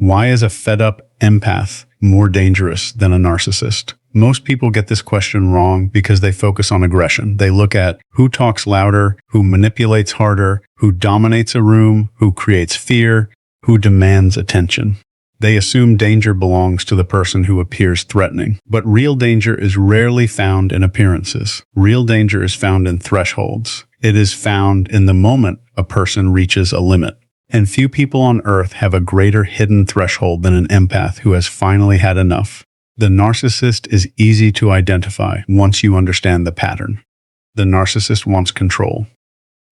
Why is a fed-up empath more dangerous than a narcissist? Most people get this question wrong because they focus on aggression. They look at who talks louder, who manipulates harder, who dominates a room, who creates fear, who demands attention. They assume danger belongs to the person who appears threatening. But real danger is rarely found in appearances. Real danger is found in thresholds. It is found in the moment a person reaches a limit. And few people on earth have a greater hidden threshold than an empath who has finally had enough. The narcissist is easy to identify once you understand the pattern. The narcissist wants control.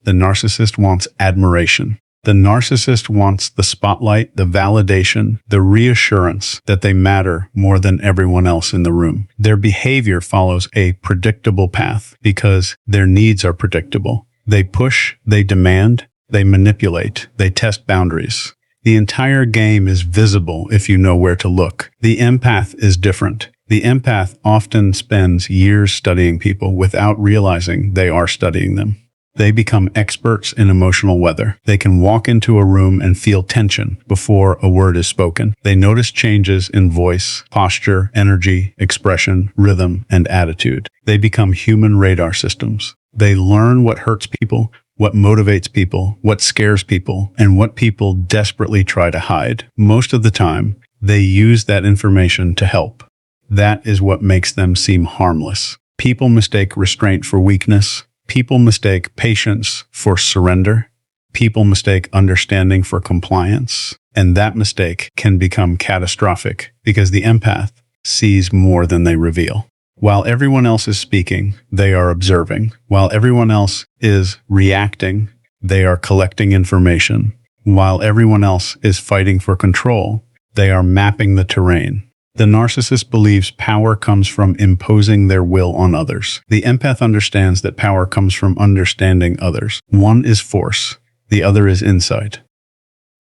The narcissist wants admiration. The narcissist wants the spotlight, the validation, the reassurance that they matter more than everyone else in the room. Their behavior follows a predictable path because their needs are predictable. They push, they demand, they manipulate, they test boundaries. The entire game is visible if you know where to look. The empath is different. The empath often spends years studying people without realizing they are studying them. They become experts in emotional weather. They can walk into a room and feel tension before a word is spoken. They notice changes in voice, posture, energy, expression, rhythm, and attitude. They become human radar systems. They learn what hurts people, what motivates people, what scares people, and what people desperately try to hide. Most of the time, they use that information to help. That is what makes them seem harmless. People mistake restraint for weakness. People mistake patience for surrender. People mistake understanding for compliance. And that mistake can become catastrophic because the empath sees more than they reveal. While everyone else is speaking, they are observing. While everyone else is reacting, they are collecting information. While everyone else is fighting for control, they are mapping the terrain. The narcissist believes power comes from imposing their will on others. The empath understands that power comes from understanding others. One is force, the other is insight.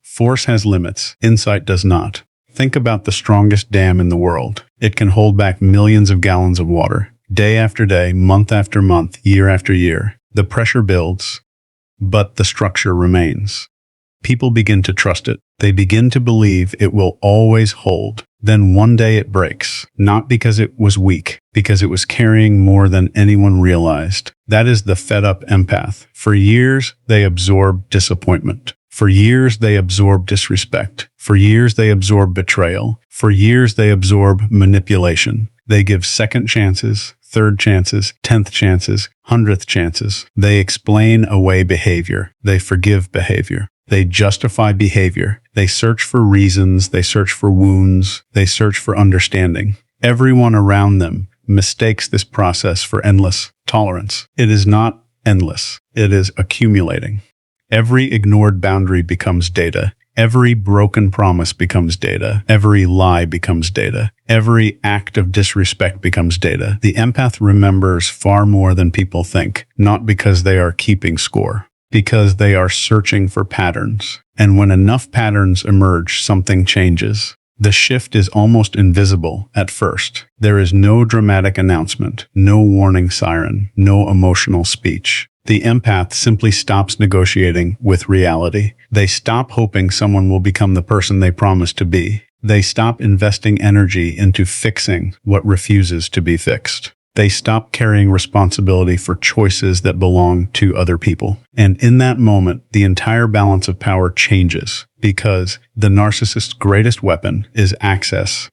Force has limits, insight does not. Think about the strongest dam in the world. It can hold back millions of gallons of water. Day after day, month after month, year after year. The pressure builds, but the structure remains. People begin to trust it. They begin to believe it will always hold. Then one day it breaks, not because it was weak, because it was carrying more than anyone realized. That is the fed-up empath. For years, they absorb disappointment. For years, they absorb disrespect. For years, they absorb betrayal. For years, they absorb manipulation. They give second chances, third chances, 10th chances, 100th chances. They explain away behavior. They forgive behavior. They justify behavior. They search for reasons. They search for wounds. They search for understanding. Everyone around them mistakes this process for endless tolerance. It is not endless. It is accumulating. Every ignored boundary becomes data. Every broken promise becomes data. Every lie becomes data. Every act of disrespect becomes data. The empath remembers far more than people think, not because they are keeping score, because they are searching for patterns. And when enough patterns emerge, something changes. The shift is almost invisible at first. There is no dramatic announcement, no warning siren, no emotional speech. The empath simply stops negotiating with reality. They stop hoping someone will become the person they promised to be. They stop investing energy into fixing what refuses to be fixed. They stop carrying responsibility for choices that belong to other people. And in that moment, the entire balance of power changes because the narcissist's greatest weapon is access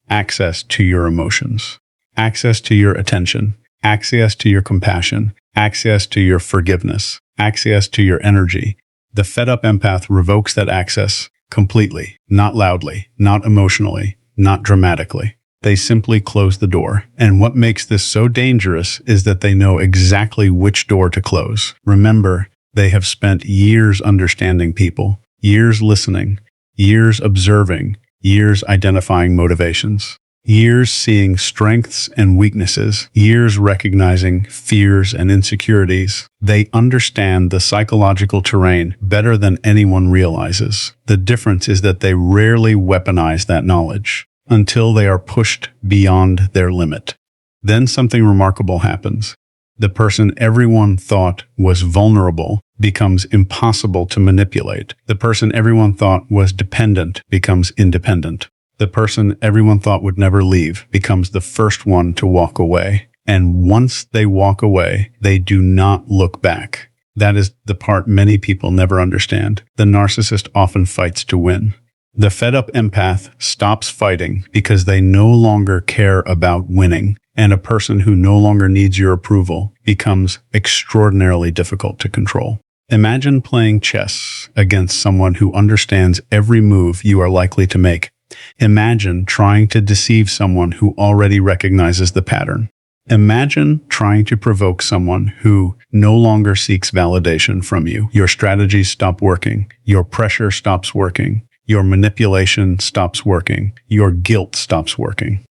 to your emotions, access to your attention, access to your compassion, access to your forgiveness, access to your energy. The fed-up empath revokes that access completely, not loudly, not emotionally, not dramatically. They simply close the door. And what makes this so dangerous is that they know exactly which door to close. Remember, they have spent years understanding people, years listening, years observing, years identifying motivations. Years seeing strengths and weaknesses, years recognizing fears and insecurities. They understand the psychological terrain better than anyone realizes. The difference is that they rarely weaponize that knowledge until they are pushed beyond their limit. Then something remarkable happens. The person everyone thought was vulnerable becomes impossible to manipulate. The person everyone thought was dependent becomes independent. The person everyone thought would never leave becomes the first one to walk away. And once they walk away, they do not look back. That is the part many people never understand. The narcissist often fights to win. The fed-up empath stops fighting because they no longer care about winning, and a person who no longer needs your approval becomes extraordinarily difficult to control. Imagine playing chess against someone who understands every move you are likely to make. Imagine trying to deceive someone who already recognizes the pattern. Imagine trying to provoke someone who no longer seeks validation from you. Your strategies stop working. Your pressure stops working. Your manipulation stops working. Your guilt stops working.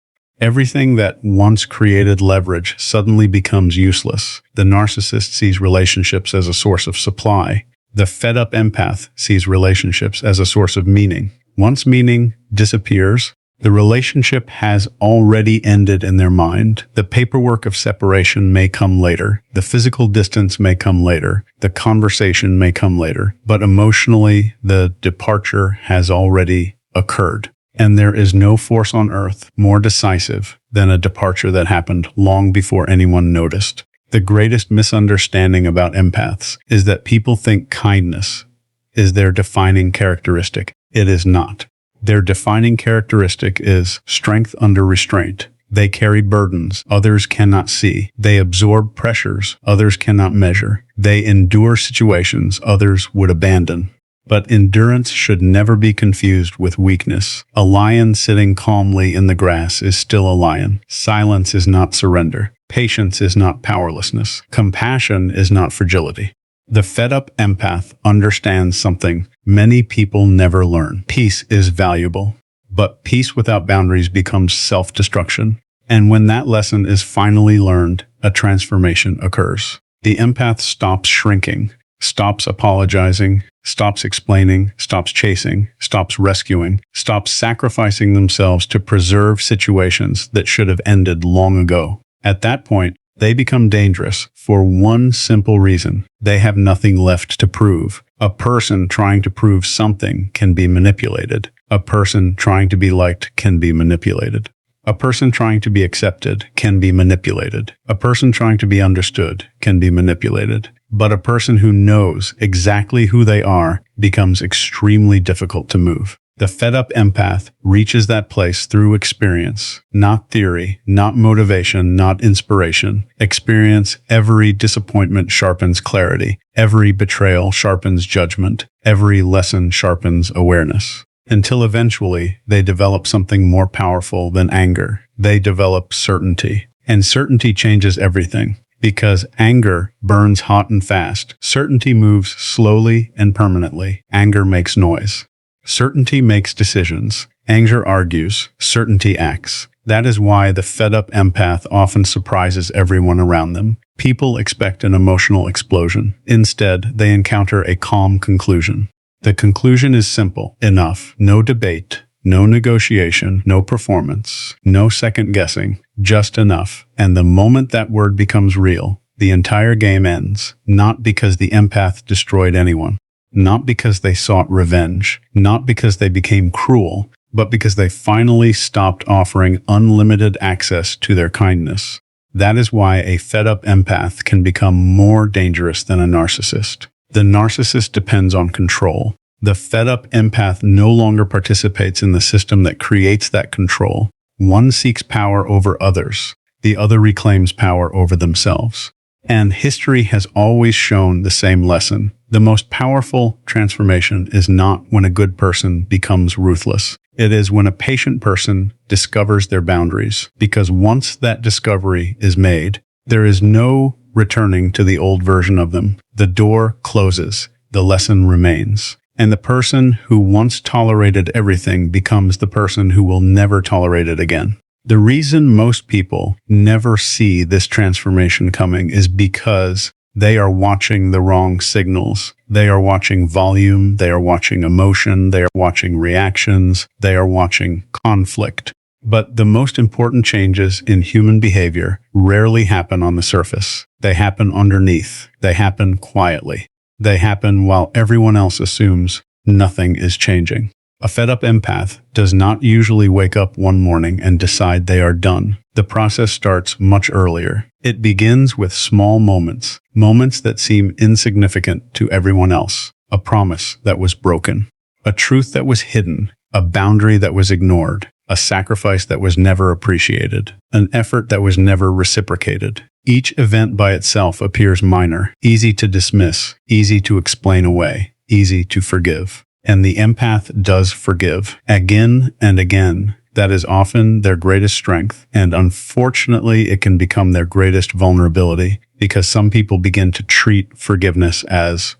Everything that once created leverage suddenly becomes useless. The narcissist sees relationships as a source of supply. The fed-up empath sees relationships as a source of meaning. Once meaning disappears, the relationship has already ended in their mind. The paperwork of separation may come later. The physical distance may come later. The conversation may come later. But emotionally, the departure has already occurred. And there is no force on earth more decisive than a departure that happened long before anyone noticed. The greatest misunderstanding about empaths is that people think kindness is their defining characteristic. It is not. Their defining characteristic is strength under restraint. They carry burdens others cannot see. They absorb pressures others cannot measure. They endure situations others would abandon. But endurance should never be confused with weakness. A lion sitting calmly in the grass is still a lion. Silence is not surrender. Patience is not powerlessness. Compassion is not fragility. The fed-up empath understands something many people never learn. Peace is valuable, but peace without boundaries becomes self-destruction. And when that lesson is finally learned, a transformation occurs. The empath stops shrinking, stops apologizing, stops explaining, stops chasing, stops rescuing, stops sacrificing themselves to preserve situations that should have ended long ago. At that point, they become dangerous for one simple reason. They have nothing left to prove. A person trying to prove something can be manipulated. A person trying to be liked can be manipulated. A person trying to be accepted can be manipulated. A person trying to be understood can be manipulated. But a person who knows exactly who they are becomes extremely difficult to move. The fed-up empath reaches that place through experience, not theory, not motivation, not inspiration. Experience. Every disappointment sharpens clarity. Every betrayal sharpens judgment. Every lesson sharpens awareness. Until eventually, they develop something more powerful than anger. They develop certainty. And certainty changes everything. Because anger burns hot and fast. Certainty moves slowly and permanently. Anger makes noise. Certainty makes decisions. Anger argues. Certainty acts. That is why the fed-up empath often surprises everyone around them. People expect an emotional explosion. Instead, they encounter a calm conclusion. The conclusion is simple enough. No debate, no negotiation, no performance, no second guessing, just enough. And the moment that word becomes real, the entire game ends. Not because the empath destroyed anyone. Not because they sought revenge, not because they became cruel, but because they finally stopped offering unlimited access to their kindness. That is why a fed-up empath can become more dangerous than a narcissist. The narcissist depends on control. The fed-up empath no longer participates in the system that creates that control. One seeks power over others. The other reclaims power over themselves. And history has always shown the same lesson. The most powerful transformation is not when a good person becomes ruthless. It is when a patient person discovers their boundaries. Because once that discovery is made, there is no returning to the old version of them. The door closes. The lesson remains. And the person who once tolerated everything becomes the person who will never tolerate it again. The reason most people never see this transformation coming is because they are watching the wrong signals. They are watching volume, they are watching emotion, they are watching reactions, they are watching conflict. But the most important changes in human behavior rarely happen on the surface. They happen underneath. They happen quietly. They happen while everyone else assumes nothing is changing. A fed-up empath does not usually wake up one morning and decide they are done. The process starts much earlier. It begins with small moments, moments that seem insignificant to everyone else. A promise that was broken, a truth that was hidden, a boundary that was ignored, a sacrifice that was never appreciated, an effort that was never reciprocated. Each event by itself appears minor, easy to dismiss, easy to explain away, easy to forgive. And the empath does forgive again and again. That is often their greatest strength, and unfortunately it can become their greatest vulnerability because some people begin to treat forgiveness as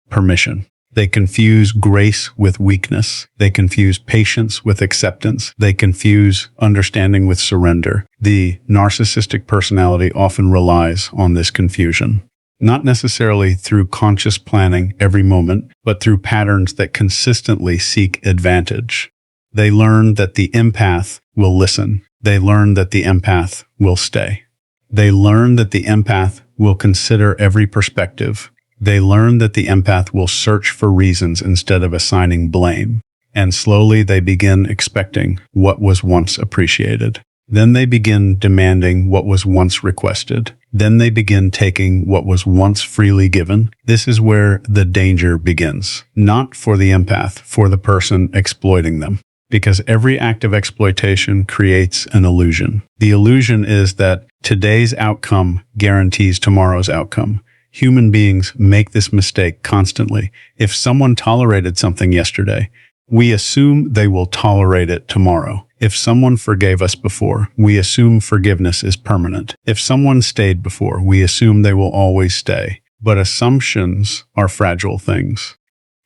permission. They confuse grace with weakness. They confuse patience with acceptance. They confuse understanding with surrender. The narcissistic personality often relies on this confusion. Not necessarily through conscious planning every moment, but through patterns that consistently seek advantage. They learn that the empath will listen. They learn that the empath will stay. They learn that the empath will consider every perspective. They learn that the empath will search for reasons instead of assigning blame. And slowly they begin expecting what was once appreciated. Then they begin demanding what was once requested. Then they begin taking what was once freely given. This is where the danger begins. Not for the empath, for the person exploiting them. Because every act of exploitation creates an illusion. The illusion is that today's outcome guarantees tomorrow's outcome. Human beings make this mistake constantly. If someone tolerated something yesterday, we assume they will tolerate it tomorrow. If someone forgave us before, we assume forgiveness is permanent. If someone stayed before, we assume they will always stay. But assumptions are fragile things.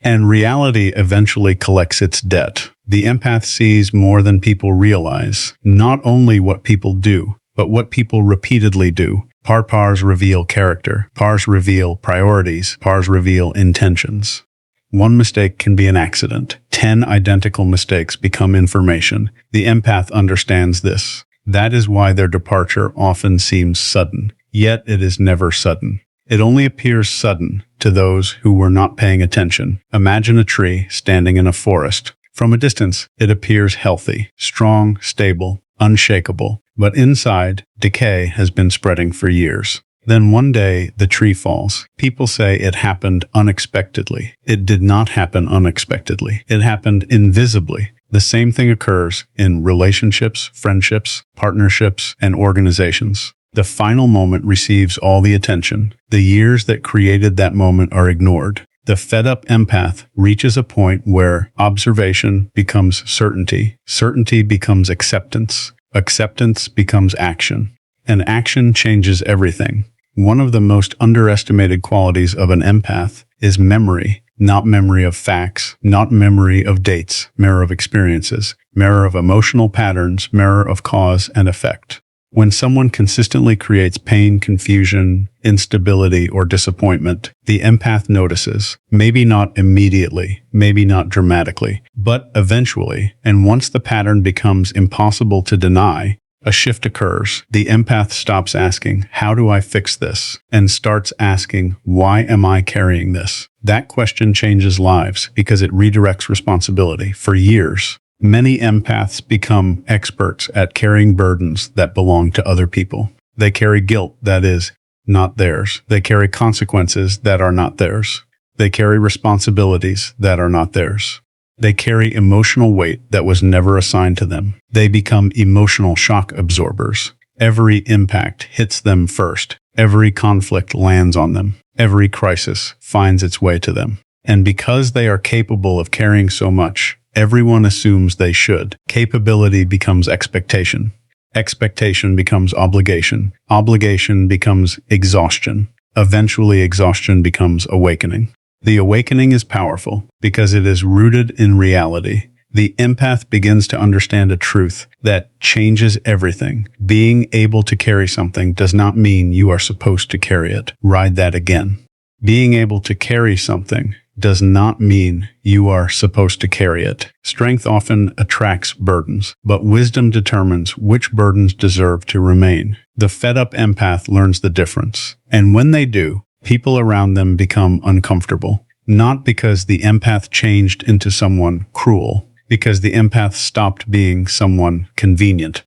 And reality eventually collects its debt. The empath sees more than people realize, not only what people do, but what people repeatedly do. Pars reveal character. Pars reveal priorities. Pars reveal intentions. One mistake can be an accident. 10 identical mistakes become information. The empath understands this. That is why their departure often seems sudden. Yet it is never sudden. It only appears sudden to those who were not paying attention. Imagine a tree standing in a forest. From a distance, it appears healthy, strong, stable, unshakable. But inside, decay has been spreading for years. Then one day, the tree falls. People say it happened unexpectedly. It did not happen unexpectedly. It happened invisibly. The same thing occurs in relationships, friendships, partnerships, and organizations. The final moment receives all the attention. The years that created that moment are ignored. The fed-up empath reaches a point where observation becomes certainty. Certainty becomes acceptance. Acceptance becomes action. And action changes everything. One of the most underestimated qualities of an empath is memory. Not memory of facts, not memory of dates, mirror of experiences, mirror of emotional patterns, mirror of cause and effect. When someone consistently creates pain, confusion, instability, or disappointment, the empath notices, maybe not immediately, maybe not dramatically, but eventually, and once the pattern becomes impossible to deny, a shift occurs. The empath stops asking, "How do I fix this?" and starts asking, "Why am I carrying this?" That question changes lives because it redirects responsibility. For years, many empaths become experts at carrying burdens that belong to other people. They carry guilt that is not theirs. They carry consequences that are not theirs. They carry responsibilities that are not theirs. They carry emotional weight that was never assigned to them. They become emotional shock absorbers. Every impact hits them first. Every conflict lands on them. Every crisis finds its way to them. And because they are capable of carrying so much, everyone assumes they should. Capability becomes expectation. Expectation becomes obligation. Obligation becomes exhaustion. Eventually, exhaustion becomes awakening. The awakening is powerful because it is rooted in reality. The empath begins to understand a truth that changes everything. Being able to carry something does not mean you are supposed to carry it. Ride that again. Being able to carry something does not mean you are supposed to carry it. Strength often attracts burdens, but wisdom determines which burdens deserve to remain. The fed-up empath learns the difference, and when they do, people around them become uncomfortable. Not because the empath changed into someone cruel, because the empath stopped being someone convenient.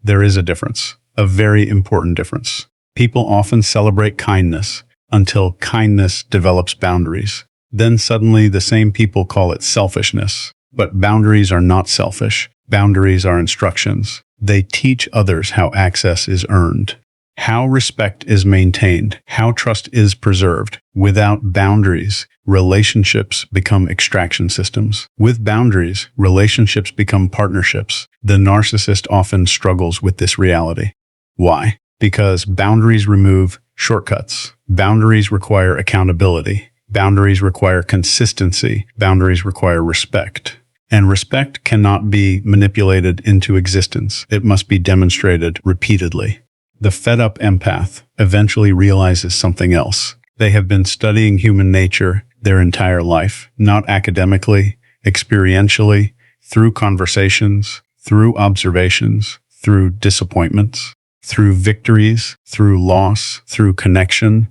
There is a difference, a very important difference. People often celebrate kindness until kindness develops boundaries. Then suddenly the same people call it selfishness. But boundaries are not selfish. Boundaries are instructions. They teach others how access is earned, how respect is maintained, how trust is preserved. Without boundaries, relationships become extraction systems. With boundaries, relationships become partnerships. The narcissist often struggles with this reality. Why? Because boundaries remove shortcuts. Boundaries require accountability. Boundaries require consistency. Boundaries require respect. And respect cannot be manipulated into existence. It must be demonstrated repeatedly. The fed-up empath eventually realizes something else. They have been studying human nature their entire life, not academically, experientially, through conversations, through observations, through disappointments, through victories, through loss, through connection.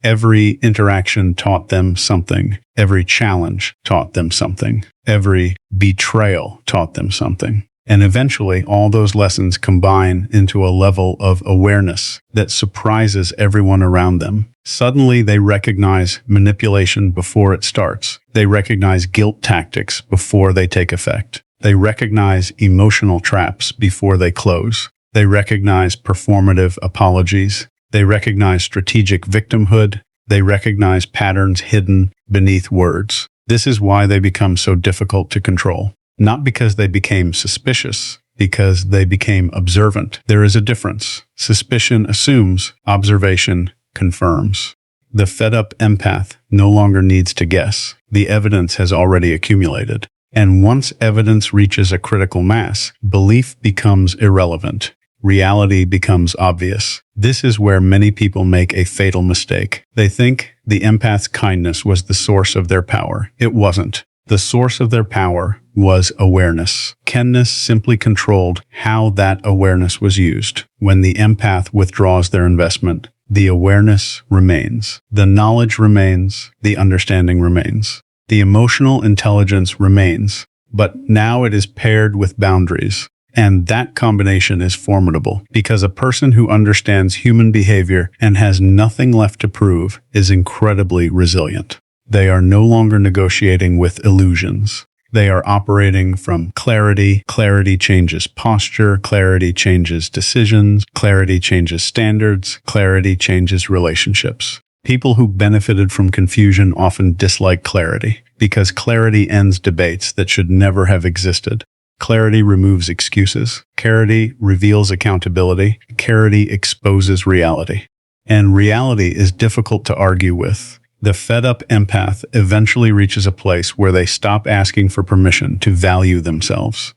Every interaction taught them something. Every challenge taught them something. Every betrayal taught them something. And eventually, all those lessons combine into a level of awareness that surprises everyone around them. Suddenly, they recognize manipulation before it starts. They recognize guilt tactics before they take effect. They recognize emotional traps before they close. They recognize performative apologies. They recognize strategic victimhood. They recognize patterns hidden beneath words. This is why they become so difficult to control. Not because they became suspicious, because they became observant. There is a difference. Suspicion assumes, observation confirms. The fed-up empath no longer needs to guess. The evidence has already accumulated. And once evidence reaches a critical mass, belief becomes irrelevant. Reality becomes obvious. This is where many people make a fatal mistake. They think the empath's kindness was the source of their power. It wasn't. The source of their power was awareness. Kindness simply controlled how that awareness was used. When the empath withdraws their investment, the awareness remains. The knowledge remains. The understanding remains. The emotional intelligence remains. But now it is paired with boundaries. And that combination is formidable because a person who understands human behavior and has nothing left to prove is incredibly resilient. They are no longer negotiating with illusions. They are operating from clarity. Clarity changes posture. Clarity changes decisions. Clarity changes standards. Clarity changes relationships. People who benefited from confusion often dislike clarity because clarity ends debates that should never have existed. Clarity removes excuses. Clarity reveals accountability. Clarity exposes reality. And reality is difficult to argue with. The fed-up empath eventually reaches a place where they stop asking for permission to value themselves.